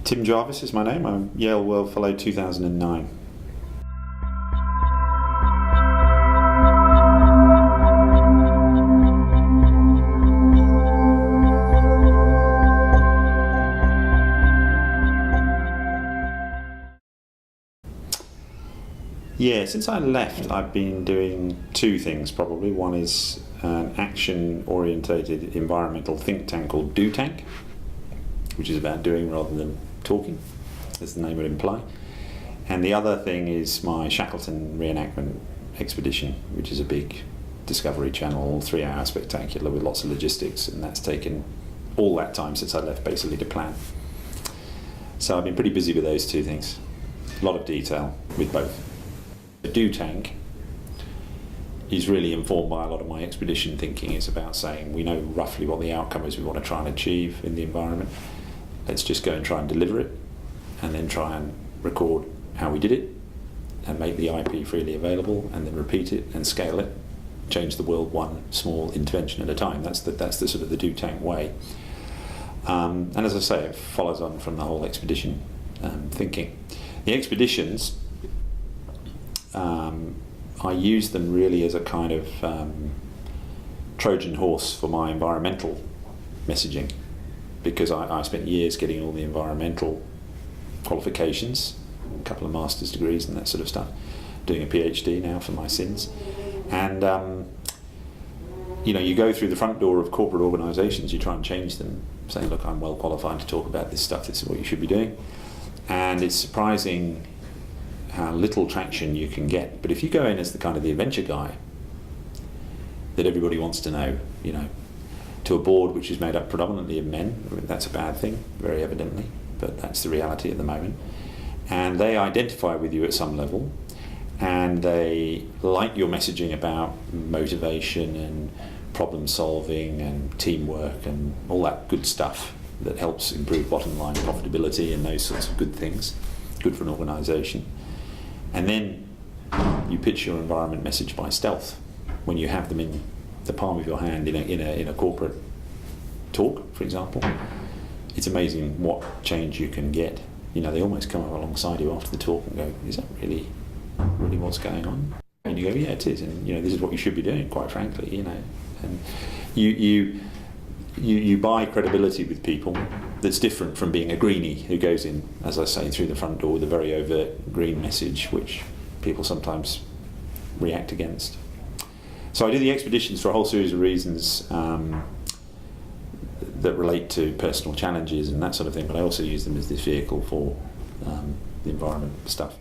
Tim Jarvis is my name. I'm Yale World Fellow 2009. Yeah, since I left, I've been doing two things probably. One is an action-orientated environmental think tank called Do Tank, which is about doing rather than talking, as the name would imply. And the other thing is my Shackleton reenactment expedition, which is a big Discovery Channel 3-hour spectacular with lots of logistics, and that's taken all that time since I left basically to plan. So I've been pretty busy with those two things. A lot of detail with both. The Do Tank is really informed by a lot of my expedition thinking. It's about saying we know roughly what the outcome is we want to try and achieve in the environment. Let's just go and try and deliver it, and then try and record how we did it and make the IP freely available, and then repeat it and scale it, change the world one small intervention at a time. That's the sort of the Do Tank way. And as I say, it follows on from the whole expedition thinking. The expeditions, I use them really as a kind of Trojan horse for my environmental messaging, because I spent years getting all the environmental qualifications, a couple of master's degrees and that sort of stuff, doing a PhD now for my sins. And you go through the front door of corporate organisations, you try and change them, saying, look, I'm well qualified to talk about this stuff, this is what you should be doing. And it's surprising how little traction you can get. But if you go in as the kind of the adventure guy that everybody wants to know, to a board which is made up predominantly of men, that's a bad thing, very evidently, but that's the reality at the moment. And they identify with you at some level, and they like your messaging about motivation and problem solving and teamwork and all that good stuff that helps improve bottom line profitability and those sorts of good things, good for an organisation. And then you pitch your environment message by stealth when you have them in the palm of your hand in a corporate talk, for example. It's amazing what change you can get. They almost come up alongside you after the talk and go, is that really what's going on? And you go, yeah, it is, and this is what you should be doing, quite frankly. And you buy credibility with people that's different from being a greenie who goes in, as I say, through the front door with a very overt green message, which people sometimes react against. So I do the expeditions for a whole series of reasons that relate to personal challenges and that sort of thing, but I also use them as this vehicle for the environment stuff.